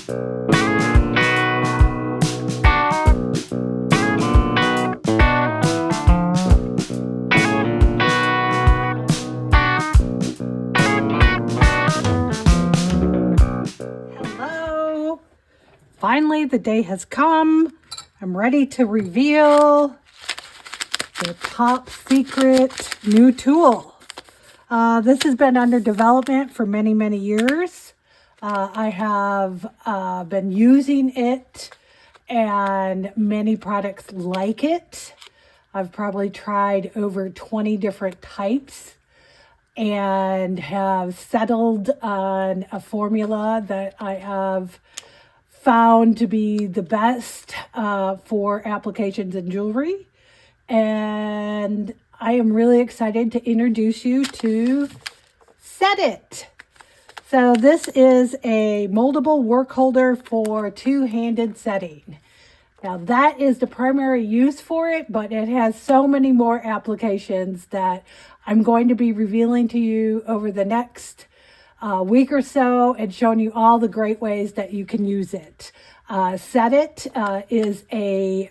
Hello. Finally, the day has come. I'm ready to reveal the top secret new tool. This has been under development for many, many years. I have been using it and many products like it. I've probably tried over 20 different types and have settled on a formula that I have found to be the best for applications in jewelry. And I am really excited to introduce you to Set It. So this is a moldable work holder for two-handed setting. Now that is the primary use for it, but it has so many more applications that I'm going to be revealing to you over the next week or so and showing you all the great ways that you can use it. Set It is a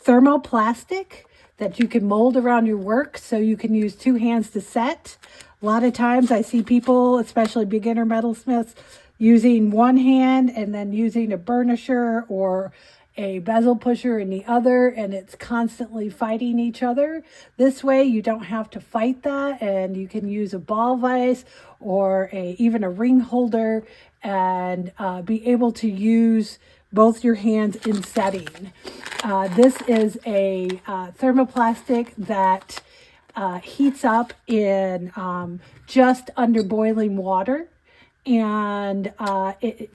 thermoplastic that you can mold around your work, so you can use two hands to set. A lot of times I see people, especially beginner metalsmiths, using one hand and then using a burnisher or a bezel pusher in the other, and it's constantly fighting each other. This way you don't have to fight that, and you can use a ball vise or even a ring holder and be able to use both your hands in setting. This is a thermoplastic that heats up in just under boiling water, and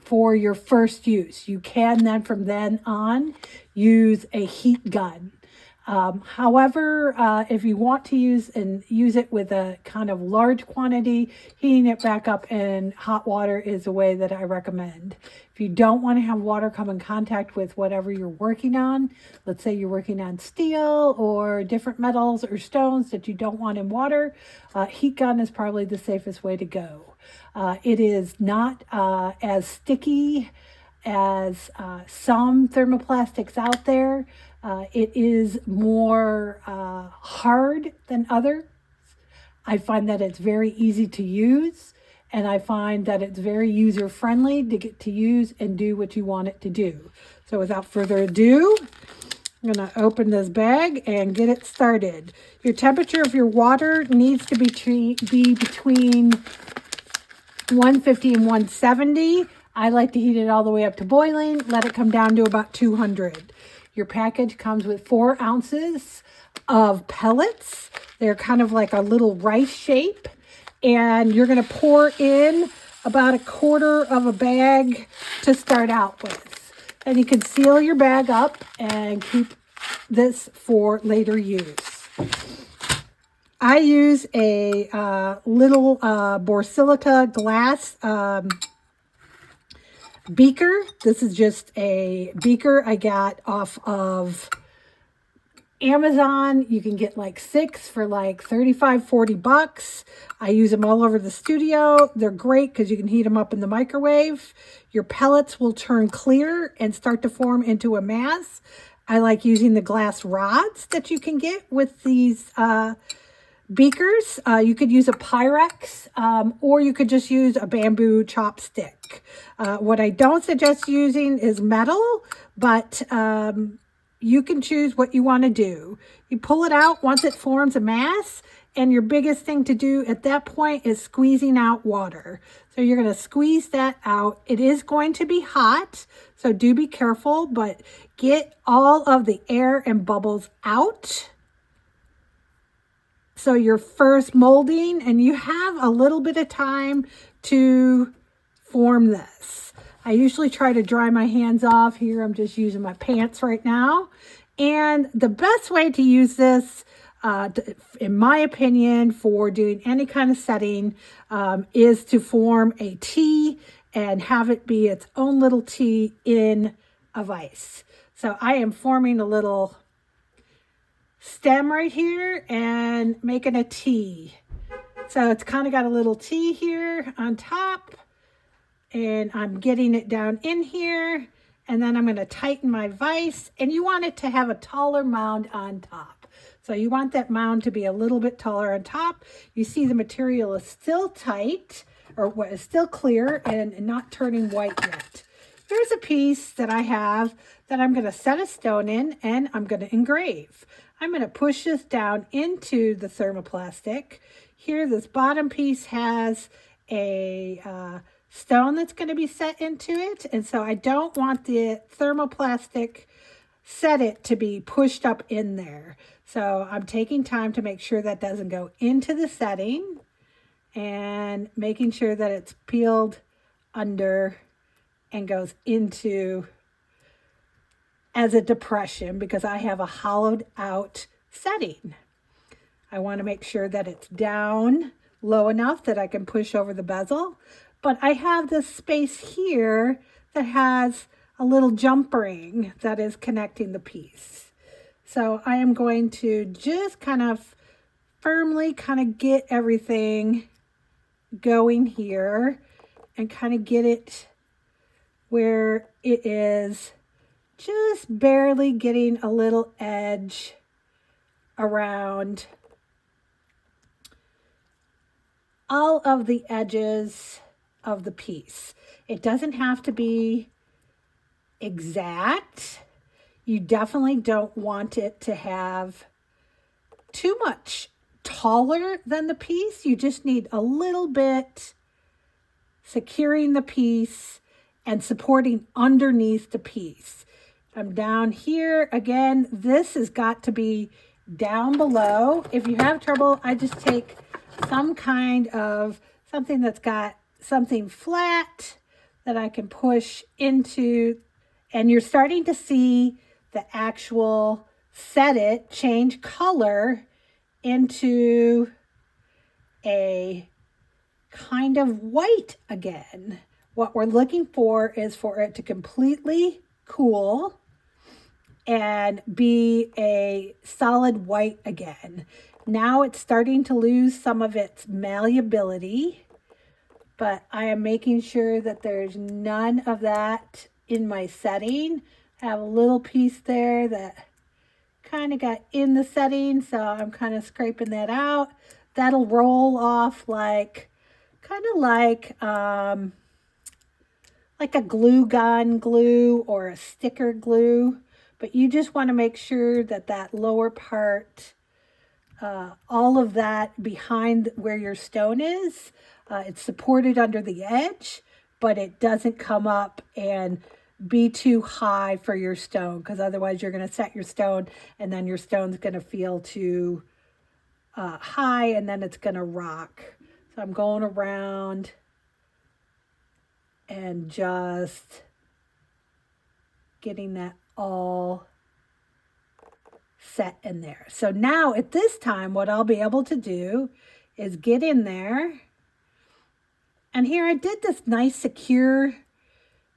for your first use. You can then from then on use a heat gun. However, if you want to use it with a kind of large quantity, heating it back up in hot water is a way that I recommend. If you don't want to have water come in contact with whatever you're working on, let's say you're working on steel or different metals or stones that you don't want in water, heat gun is probably the safest way to go. It is not as sticky as some thermoplastics out there. It is more hard than others. I find that it's very easy to use, and I find that it's very user-friendly to get to use and do what you want it to do. So without further ado, I'm going to open this bag and get it started. Your temperature of your water needs to be between 150 and 170. I like to heat it all the way up to boiling, let it come down to about 200. Your package comes with 4 ounces of pellets. They're kind of like a little rice shape. And you're going to pour in about 1/4 of a bag to start out with. And you can seal your bag up and keep this for later use. I use a little borosilica glass beaker. This is just a beaker I got off of Amazon. You can get like 6 for like $35-40. I use them all over the studio. They're great because you can heat them up in the microwave. Your pellets will turn clear and start to form into a mass. I like using the glass rods that you can get with these beakers. You could use a Pyrex or you could just use a bamboo chopstick. What I don't suggest using is metal, but you can choose what you want to do. You pull it out once it forms a mass, and your biggest thing to do at that point is squeezing out water. So you're going to squeeze that out. It is going to be hot, so do be careful, but get all of the air and bubbles out. So your first molding, and you have a little bit of time to form this. I usually try to dry my hands off. Here I'm just using my pants right now. And the best way to use this, in my opinion, for doing any kind of setting is to form a T and have it be its own little T in a vise. So I am forming a little stem right here and making a T. So it's kind of got a little T here on top. and I'm getting it down in here, and then I'm going to tighten my vise, and you want it to have a taller mound on top. So you want that mound to be a little bit taller on top. You see the material is still tight, or is still clear and not turning white yet. Here's a piece that I have that I'm going to set a stone in, and I'm going to engrave. I'm going to push this down into the thermoplastic. Here, this bottom piece has a stone that's going to be set into it, and so I don't want the thermoplastic set it to be pushed up in there. So I'm taking time to make sure that doesn't go into the setting and making sure that it's peeled under and goes into as a depression, because I have a hollowed out setting. I want to make sure that it's down low enough that I can push over the bezel. But I have this space here that has a little jump ring that is connecting the piece. So I am going to just kind of firmly kind of get everything going here and kind of get it where it is just barely getting a little edge around all of the edges of the piece. It doesn't have to be exact. You definitely don't want it to have too much taller than the piece. You just need a little bit securing the piece and supporting underneath the piece. I'm down here again. This has got to be down below. If you have trouble, I just take some kind of something that's got something flat that I can push into, and you're starting to see the actual set it change color into a kind of white again. What we're looking for is for it to completely cool and be a solid white again. Now it's starting to lose some of its malleability, but I am making sure that there's none of that in my setting. I have a little piece there that kind of got in the setting, so I'm kind of scraping that out. That'll roll off like a glue gun glue or a sticker glue, but you just want to make sure that that lower part, all of that behind where your stone is, it's supported under the edge, but it doesn't come up and be too high for your stone, because otherwise you're going to set your stone and then your stone's going to feel too high and then it's going to rock. So I'm going around and just getting that all set in there. So now at this time, what I'll be able to do is get in there. And here I did this nice secure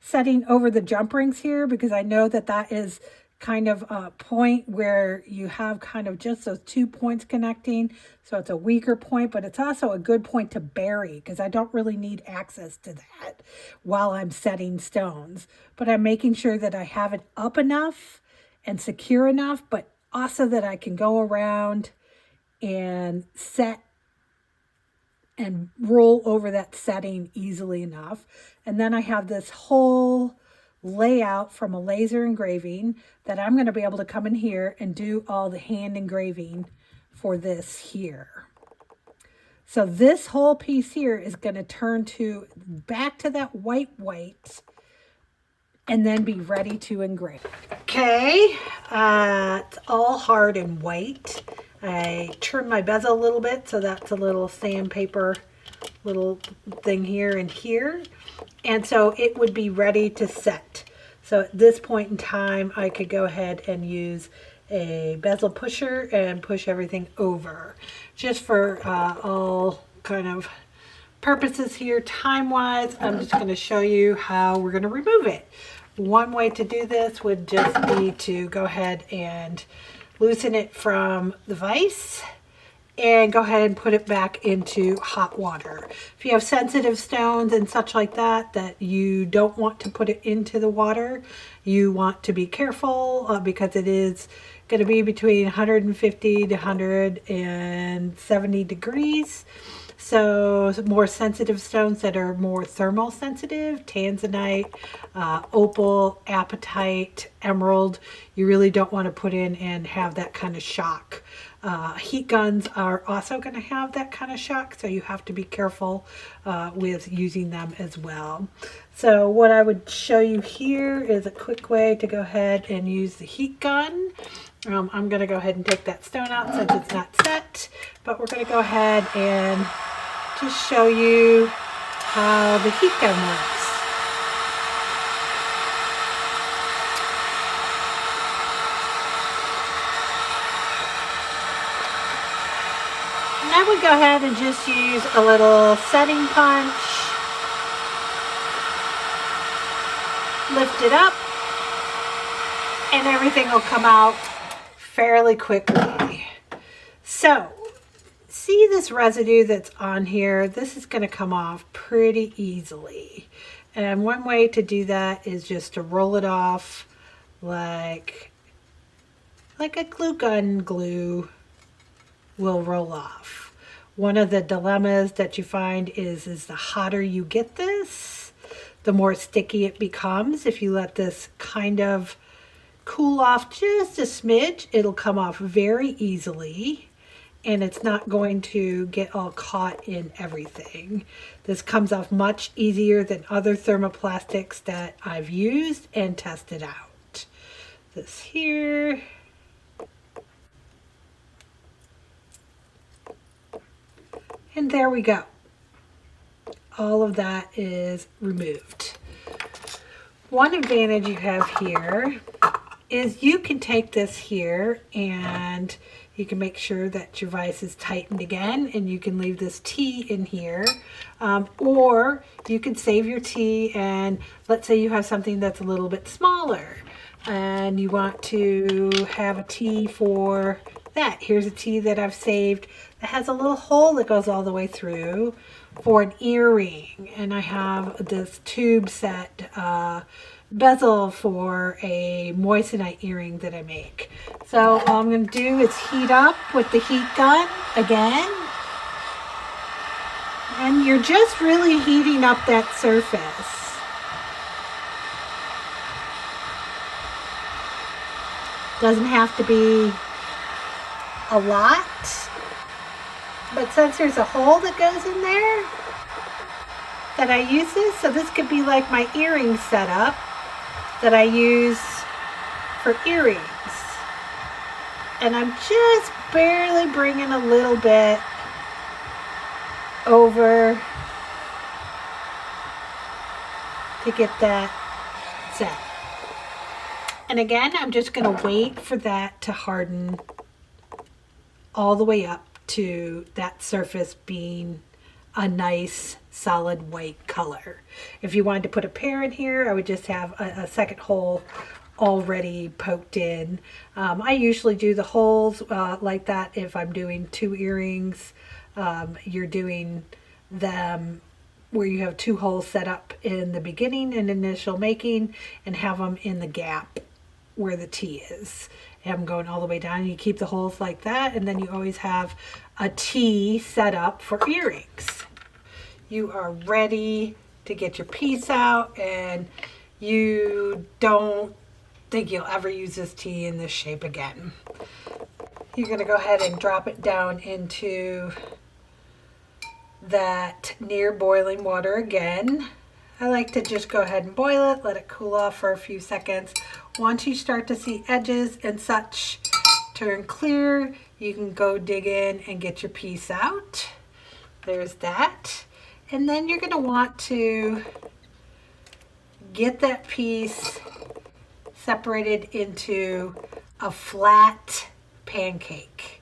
setting over the jump rings here, because I know that that is kind of a point where you have kind of just those 2 points connecting. So it's a weaker point, but it's also a good point to bury, because I don't really need access to that while I'm setting stones. But I'm making sure that I have it up enough and secure enough, but also that I can go around and set and roll over that setting easily enough. And then I have this whole layout from a laser engraving that I'm going to be able to come in here and do all the hand engraving for this here. So this whole piece here is going to turn to back to that white and then be ready to engrave. Okay, it's all hard and white. I trimmed my bezel a little bit, so that's a little sandpaper little thing here and here. And so it would be ready to set. So at this point in time, I could go ahead and use a bezel pusher and push everything over. Just for all kind of purposes here, time-wise, I'm just going to show you how we're going to remove it. One way to do this would just be to go ahead and loosen it from the vise and go ahead and put it back into hot water. If you have sensitive stones and such like that, that you don't want to put it into the water, you want to be careful because it is going to be between 150 to 170 degrees. So more sensitive stones that are more thermal sensitive, tanzanite, opal, apatite, emerald, you really don't want to put in and have that kind of shock. Heat guns are also going to have that kind of shock, so you have to be careful with using them as well. So what I would show you here is a quick way to go ahead and use the heat gun. I'm going to go ahead and take that stone out since it's not set, but we're going to go ahead and just show you how the heat gun works. And I would go ahead and just use a little setting punch, lift it up, and everything will come out fairly quickly. So, see this residue that's on here? This is going to come off pretty easily. And one way to do that is just to roll it off like a glue gun glue will roll off. One of the dilemmas that you find is the hotter you get this, the more sticky it becomes. If you let this kind of cool off just a smidge, it'll come off very easily, and it's not going to get all caught in everything. This comes off much easier than other thermoplastics that I've used and tested out. This here. And there we go. All of that is removed. One advantage you have here is you can take this here and you can make sure that your vise is tightened again, and you can leave this tea in here. Or you can save your tea, and let's say you have something that's a little bit smaller and you want to have a tea for that. Here's a tea that I've saved that has a little hole that goes all the way through for an earring. And I have this tube set bezel for a moissanite earring that I make. So all I'm going to do is heat up with the heat gun again. And you're just really heating up that surface. Doesn't have to be a lot, but since there's a hole that goes in there that I use this, so this could be like my earring setup that I use for earrings. And I'm just barely bringing a little bit over to get that set. And again, I'm just going to wait for that to harden all the way up to that surface being a nice solid white color. If you wanted to put a pear in here, I would just have a second hole already poked in. I usually do the holes like that if I'm doing two earrings. You're doing them where you have two holes set up in the beginning and initial making, and have them in the gap where the T is. Have them going all the way down, and you keep the holes like that, and then you always have a T set up for earrings. You are ready to get your piece out, and you don't think you'll ever use this T in this shape again. You're going to go ahead and drop it down into that near boiling water again. I like to just go ahead and boil it, let it cool off for a few seconds. Once you start to see edges and such turn clear, you can go dig in and get your piece out. There's that. And then you're going to want to get that piece separated into a flat pancake.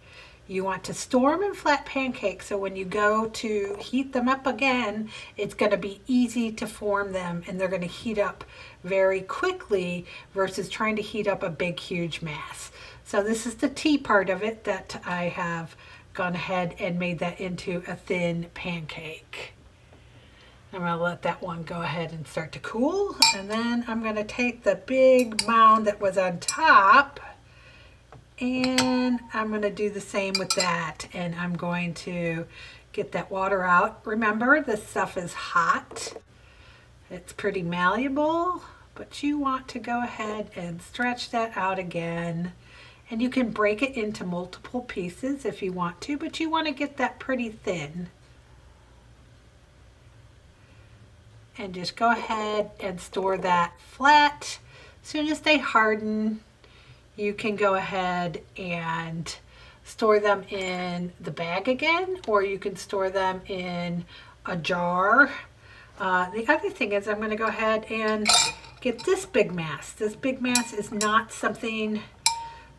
You want to store them in flat pancakes, so when you go to heat them up again, it's going to be easy to form them, and they're going to heat up very quickly versus trying to heat up a big huge mass. So this is the tea part of it that I have gone ahead and made that into a thin pancake. I'm going to let that one go ahead and start to cool. And then I'm going to take the big mound that was on top, and I'm going to do the same with that. And I'm going to get that water out. Remember, this stuff is hot. It's pretty malleable, but you want to go ahead and stretch that out again. And you can break it into multiple pieces if you want to, but you want to get that pretty thin. And just go ahead and store that flat. As soon as they harden, you can go ahead and store them in the bag again, or you can store them in a jar. The other thing is I'm going to go ahead and get this big mass. This big mass is not something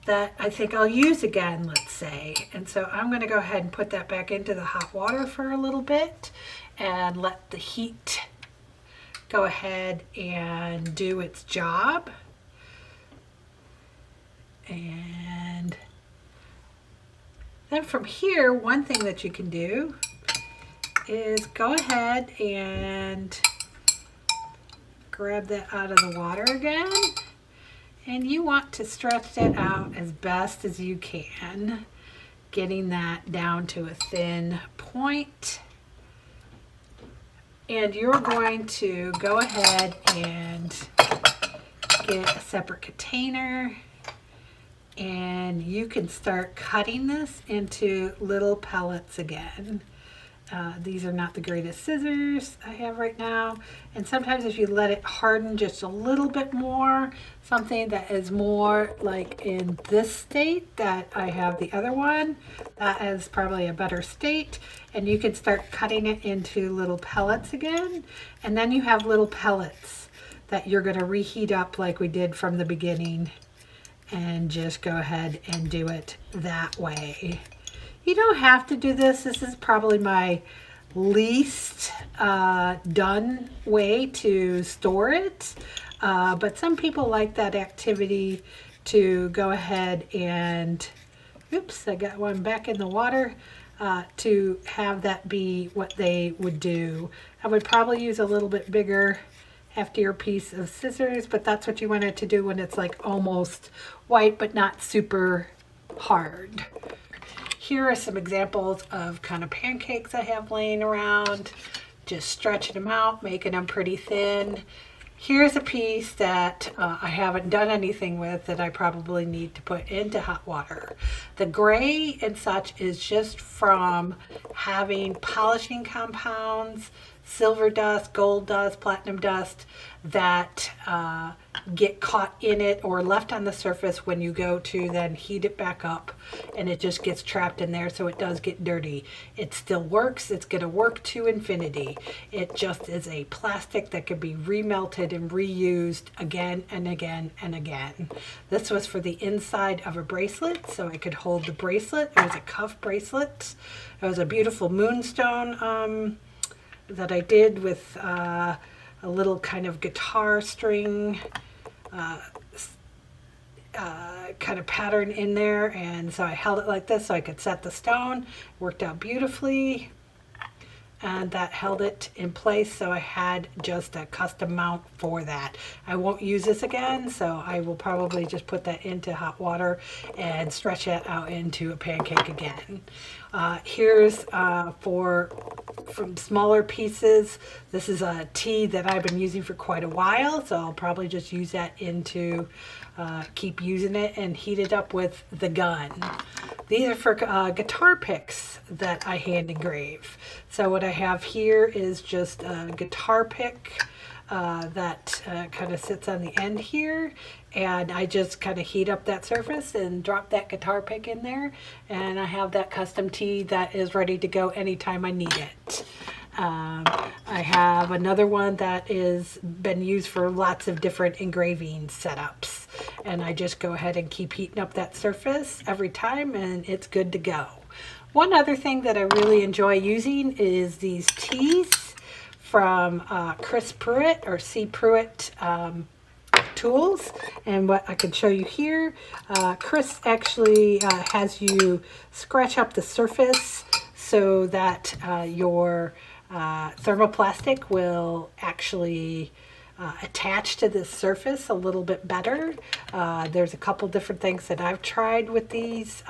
that I think I'll use again, let's say. And so I'm going to go ahead and put that back into the hot water for a little bit and let the heat go ahead and do its job. And then from here, one thing that you can do is go ahead and grab that out of the water again. And you want to stretch that out as best as you can, getting that down to a thin point. And you're going to go ahead and get a separate container, and you can start cutting this into little pellets again. These are not the greatest scissors I have right now, and sometimes if you let it harden just a little bit more, something that is more like in this state that I have the other one, that is probably a better state, and you can start cutting it into little pellets again, and then you have little pellets that you're going to reheat up like we did from the beginning, and just go ahead and do it that way. You don't have to do this. This is probably my least done way to store it. But some people like that activity to go ahead and, oops, I got one back in the water, to have that be what they would do. I would probably use a little bit bigger, heftier piece of scissors, but that's what you want it to do when it's like almost white but not super hard. Here are some examples of kind of pancakes I have laying around, just stretching them out, making them pretty thin. Here's a piece that I haven't done anything with that I probably need to put into hot water. The gray and such is just from having polishing compounds, silver dust, gold dust, platinum dust that get caught in it or left on the surface when you go to then heat it back up, and it just gets trapped in there, so it does get dirty. It still works. It's going to work to infinity. It just is a plastic that can be remelted and reused again and again and again. This was for the inside of a bracelet, so I could hold the bracelet. It was a cuff bracelet. It was a beautiful moonstone that I did with a little kind of guitar string kind of pattern in there, and so I held it like this so I could set the stone. Worked out beautifully, and that held it in place, so I had just a custom mount for that. I won't use this again, so I will probably just put that into hot water and stretch it out into a pancake again. Here's from smaller pieces. This is a tea that I've been using for quite a while, so I'll probably just use that into keep using it and heat it up with the gun. These are for guitar picks that I hand engrave. So what I have here is just a guitar pick that kind of sits on the end here, and I just kind of heat up that surface and drop that guitar pick in there, and I have that custom tee that is ready to go anytime I need it. I have another one that is been used for lots of different engraving setups, and I just go ahead and keep heating up that surface every time, and it's good to go. One other thing that I really enjoy using is these tees from Chris Pruitt or C. Pruitt tools. And what I can show you here, Chris actually has you scratch up the surface so that your thermoplastic will actually attach to the surface a little bit better. There's a couple different things that I've tried with these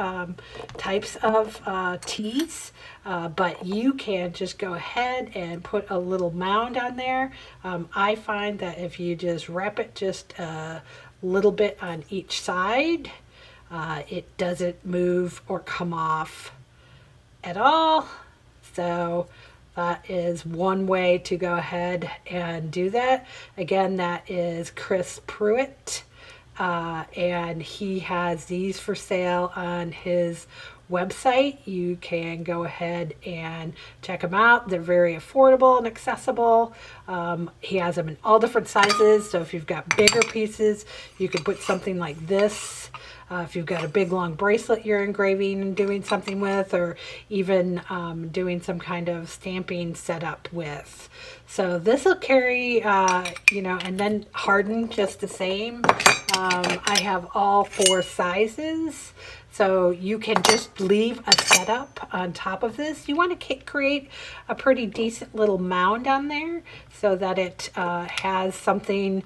types of teas, but you can just go ahead and put a little mound on there. I find that if you just wrap it just a little bit on each side, it doesn't move or come off at all. So that is one way to go ahead and do that. Again, that is Chris Pruitt, and he has these for sale on his website. You can go ahead and check them out. They're very affordable and accessible. He has them in all different sizes, so if you've got bigger pieces, you can put something like this. If you've got a big long bracelet you're engraving and doing something with, or even doing some kind of stamping setup with. So this will carry, and then harden just the same. I have all 4 sizes. So you can just leave a setup on top of this. You want to create a pretty decent little mound on there so that it has something,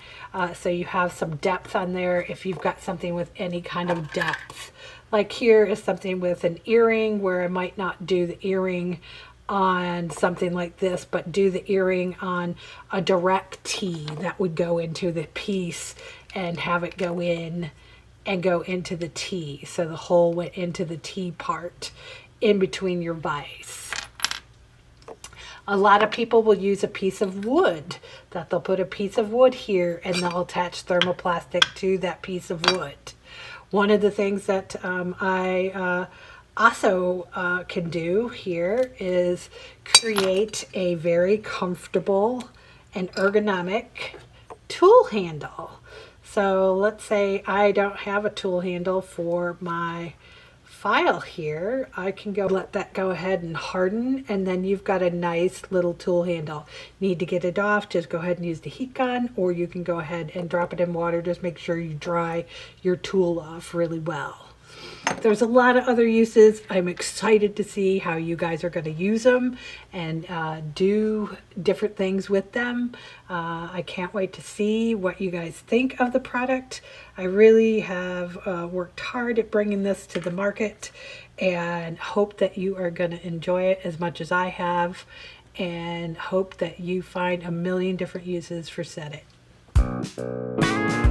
so you have some depth on there if you've got something with any kind of depth. Like here is something with an earring where I might not do the earring on something like this, but do the earring on a direct T that would go into the piece and have it go in and go into the T. So the hole went into the T part in between your vise. A lot of people will use a piece of wood, that they'll put a piece of wood here and they'll attach thermoplastic to that piece of wood. One of the things that I also can do here is create a very comfortable and ergonomic tool handle. So let's say I don't have a tool handle for my file here. I can let that go ahead and harden, and then you've got a nice little tool handle. Need to get it off, just go ahead and use the heat gun, or you can go ahead and drop it in water. Just make sure you dry your tool off really well. There's a lot of other uses. I'm excited to see how you guys are going to use them and do different things with them. I can't wait to see what you guys think of the product. I really have worked hard at bringing this to the market and hope that you are going to enjoy it as much as I have, and hope that you find a million different uses for Set It.